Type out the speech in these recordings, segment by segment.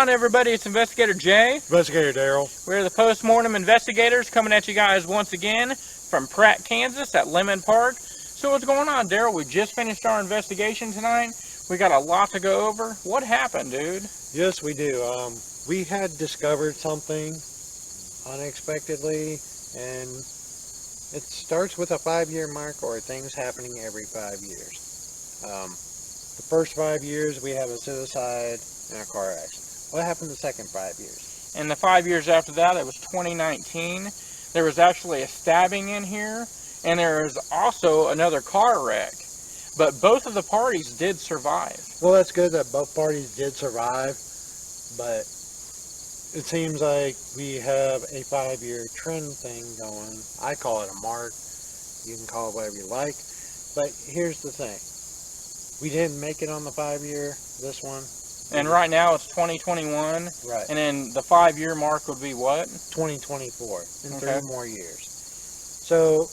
on, everybody? It's Investigator Jay. Investigator Daryl. We're the Post-Mortem investigators coming at you guys once again from Pratt, Kansas at Lemon Park. So what's going on, Daryl? We just finished our investigation tonight. We got a lot to go over. What happened, dude? Yes, we do. We had discovered something unexpectedly, and it starts with a 5-year mark or things happening every 5 years. The first 5 years, we have a suicide and a car accident. What happened the second 5 years? And the 5 years after that, it was 2019. There was actually a stabbing in here, and there was also another car wreck. But both of the parties did survive. Well, that's good that both parties did survive, but it seems like we have a 5-year trend thing going. I call it a mark. You can call it whatever you like. But here's the thing. We didn't make it on the 5-year, this one. And right now it's 2021. Right. And then the 5-year mark would be what? 2024. In Okay. 3 more years. So,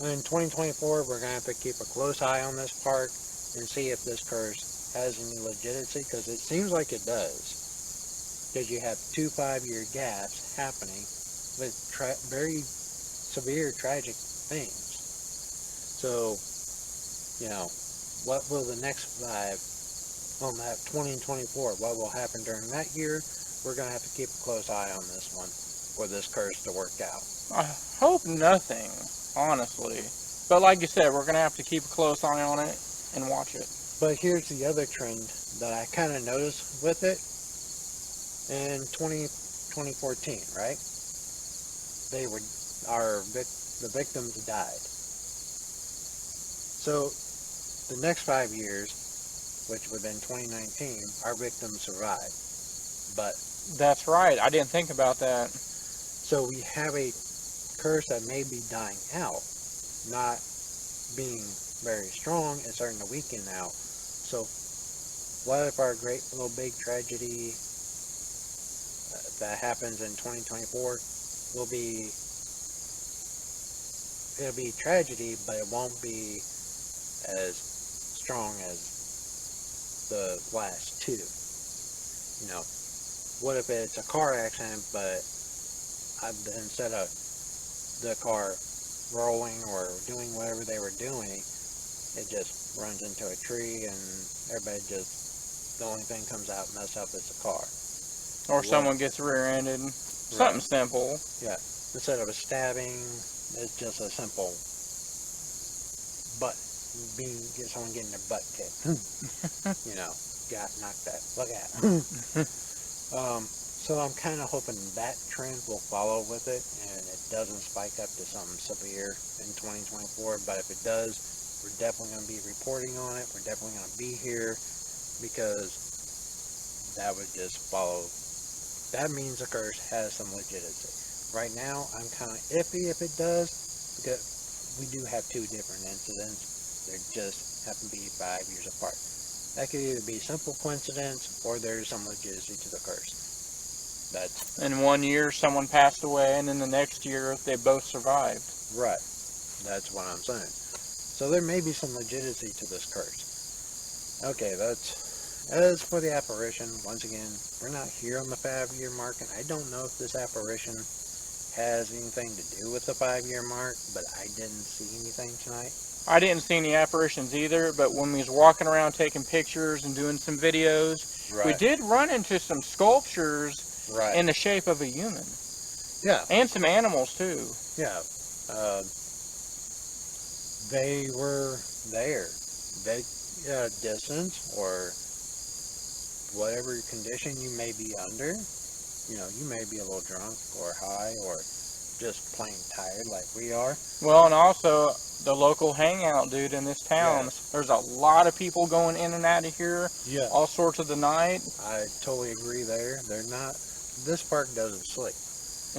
in 2024, we're going to have to keep a close eye on this park and see if this curse has any legitimacy, because it seems like it does. Because you have 2 5-year gaps happening with very severe tragic things. So, you know, what will the next 5 on that 2024, what will happen during that year? We're going to have to keep a close eye on this one for this curse to work out. I hope nothing, honestly. But like you said, we're going to have to keep a close eye on it and watch it. But here's the other trend that I kind of noticed with it. In 2014, right? The victims died. So the next 5 years, which would have been 2019, our victims survived. But That's right. I didn't think about that. so we have a curse that may be dying out, not being very strong and starting to weaken out. So what if our great little big tragedy that happens in 2024 will be, it'll be tragedy, but it won't be as strong as the last 2. You know, what if it's a car accident, but instead of the car rolling or doing whatever they were doing, it just runs into a tree and everybody just, the only thing comes out messed up is the car. Or someone gets rear-ended. Something simple. Yeah. Instead of a stabbing, it's just a simple get someone getting their butt kicked. You know, got knocked out. Look at. So I'm kind of hoping that trend will follow with it, and it doesn't spike up to something severe in 2024. But if it does, we're definitely going to be reporting on it. We're definitely going to be here, because that would just follow. That means the curse has some legitimacy. Right now, I'm kind of iffy if it does, because we do have 2 different incidents. They just happen to be 5 years apart. That could either be simple coincidence, or there's some legitimacy to the curse. That's In 1 year, someone passed away, and then the next year, they both survived. right. That's what I'm saying. So there may be some legitimacy to this curse. Okay, as for the apparition, once again, we're not here on the 5-year mark, and I don't know if this apparition has anything to do with the 5-year mark, but I didn't see anything tonight. I didn't see any apparitions either, but when we was walking around taking pictures and doing some videos, we did run into some sculptures in the shape of a human. Yeah. And some animals, too. Yeah. They were there. They, distance or whatever condition you may be under. You know, you may be a little drunk or high or just plain tired like we are. Well, and also the local hangout, dude, in this town. Yes. There's a lot of people going in and out of here. Yeah. All sorts of the night. I totally agree there. They're not, this park doesn't sleep.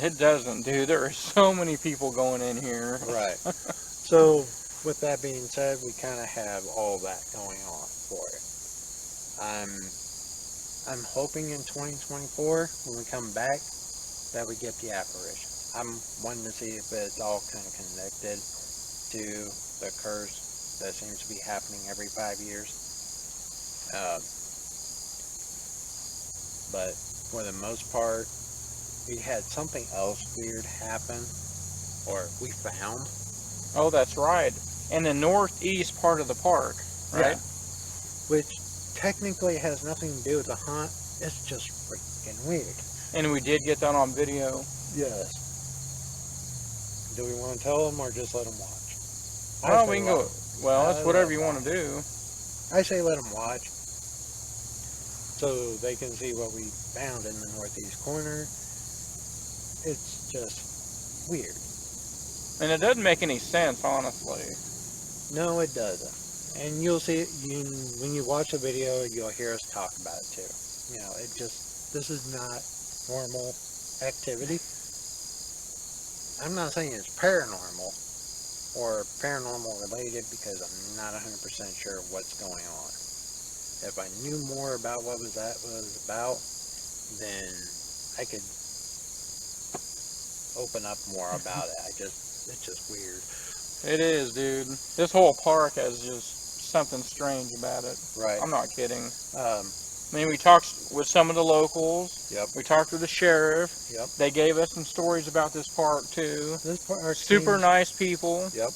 It doesn't, dude. There are so many people going in here. Right. So, with that being said, we kind of have all that going on for it. I'm hoping in 2024, when we come back, that we get the apparition. I'm wanting to see if it's all kind of connected to the curse that seems to be happening every 5 years. But for the most part. We had something else weird happen, or we found. Oh, that's right. In the northeast part of the park, right? Yeah. Which technically has nothing to do with the hunt. It's just freaking weird. And we did get that on video. Yes. Do we want to tell them or just let them watch? Well, we can go. Well, it's I whatever let you them want to do. I say let them watch so they can see what we found in the northeast corner. It's just weird. And it doesn't make any sense, honestly. No, it doesn't. And you'll see it when you watch the video. You'll hear us talk about it too. You know, this is not normal activity. I'm not saying it's paranormal or paranormal related because I'm not 100% sure what's going on. If I knew more about what that was about, then I could open up more about it. It's just weird. It is, dude. This whole park has just something strange about it. Right. I'm not kidding. Um, I mean, we talked with some of the locals. Yep. We talked with the sheriff. Yep. They gave us some stories about this park, too. This park Super nice people. Yep.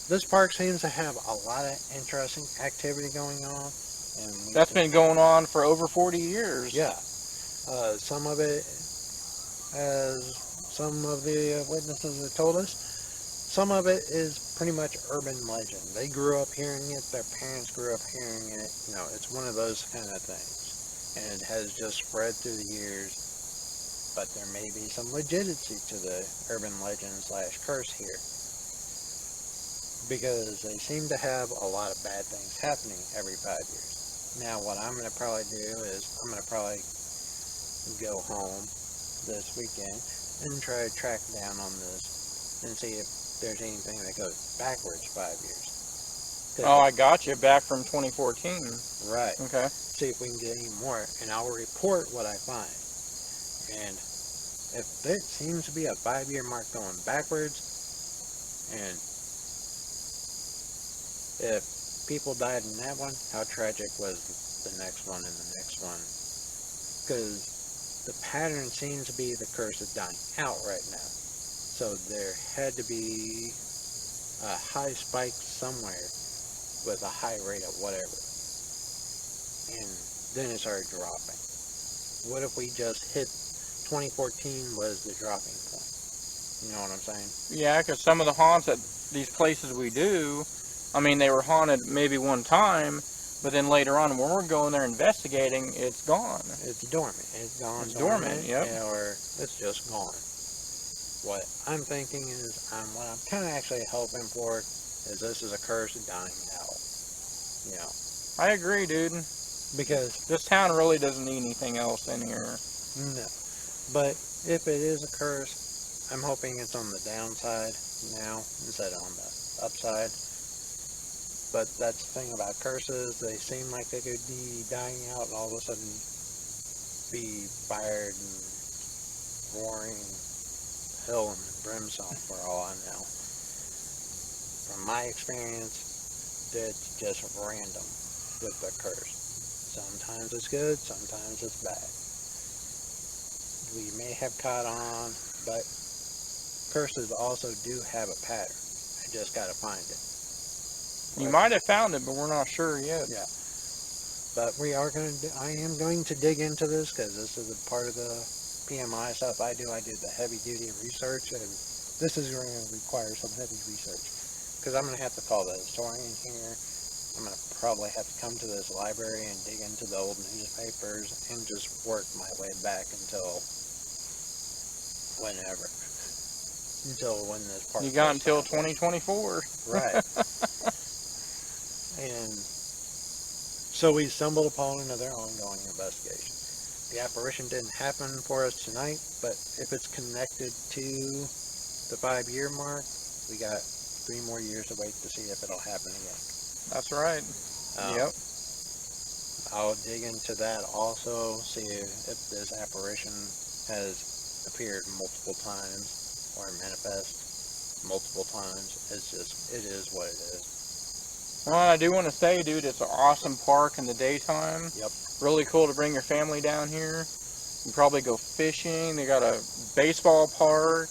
This park seems to have a lot of interesting activity going on. And That's been going on for over 40 years. Yeah. Some of it, as some of the witnesses have told us, some of it is pretty much urban legend. They grew up hearing it. Their parents grew up hearing it. You know, it's one of those kind of things. And it has just spread through the years. But there may be some legitimacy to the urban legend / curse here. Because they seem to have a lot of bad things happening every 5 years. Now, what I'm going to probably do is I'm going to probably go home this weekend and try to track down on this and see if there's anything that goes backwards 5 years. Oh, I got you. Back from 2014. Right. Okay. See if we can get any more, and I'll report what I find. And if there seems to be a 5-year mark going backwards, and if people died in that one, how tragic was the next one and the next one? Because the pattern seems to be the curse is dying out right now. So there had to be a high spike somewhere with a high rate of whatever. And then it started dropping. What if we just hit 2014 was the dropping point? You know what I'm saying? Yeah, because some of the haunts at these places we do, I mean, they were haunted maybe one time, but then later on, when we're going there investigating, it's gone. It's dormant. It's gone. It's dormant, yep. Or it's just gone. What I'm thinking is, what I'm kind of actually hoping for is this is a curse dying out. You know. I agree, dude. Because this town really doesn't need anything else in here. No. But if it is a curse, I'm hoping it's on the downside now instead of on the upside. But that's the thing about curses. They seem like they could be dying out and all of a sudden be fired and roaring hell and brimstone for all I know. From my experience, it's just random with the curse. Sometimes it's good, sometimes it's bad. We may have caught on, but curses also do have a pattern. I just gotta find it. You might have found it, but we're not sure yet. Yeah. But I am going to dig into this because this is a part of the PMI stuff I do. I do the heavy duty research, and this is going to require some heavy research. Because I'm going to have to call the historian here. I'm going to probably have to come to this library and dig into the old newspapers and just work my way back until whenever. Until when this part. You got until 2024. Right. And so we stumbled upon another ongoing investigation. The apparition didn't happen for us tonight, but if it's connected to the 5-year mark, we got 3 more years to wait to see if it'll happen again. That's right. Yep. I'll dig into that also, see if this apparition has appeared multiple times or manifest multiple times. It is what it is. Well, I do want to say, dude, it's an awesome park in the daytime. Yep. Really cool to bring your family down here. You can probably go fishing. They got a baseball park.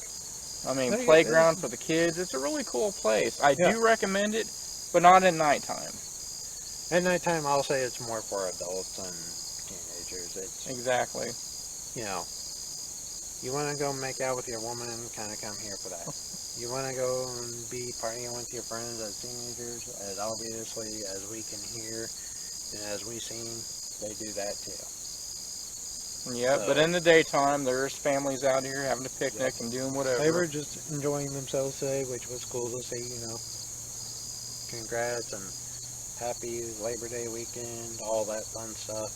I mean, No, playground for the kids. It's a really cool place. I do recommend it, but not at nighttime. At nighttime, I'll say it's more for adults and teenagers. It's, Exactly. you know, you want to go make out with your woman, kind of come here for that. You want to go and be partying with your friends as teenagers, as obviously as we can hear and as we've seen, they do that too. Yeah, but in the daytime, there's families out here having a picnic and doing whatever. They were just enjoying themselves today, which was cool to see, you know. Congrats and happy Labor Day weekend, all that fun stuff.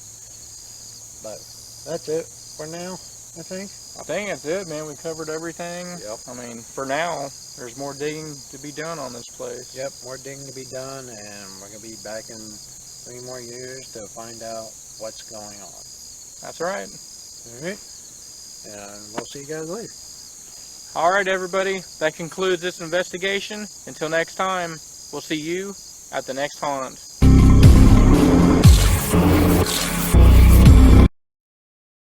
But that's it for now, I think. I think that's it, man. We covered everything. Yep. I mean, for now, there's more digging to be done on this place. Yep, more digging to be done, and we're going to be back in 3 more years to find out what's going on. That's right. All right. And we'll see you guys later. All right, everybody. That concludes this investigation. Until next time, we'll see you at the next hunt.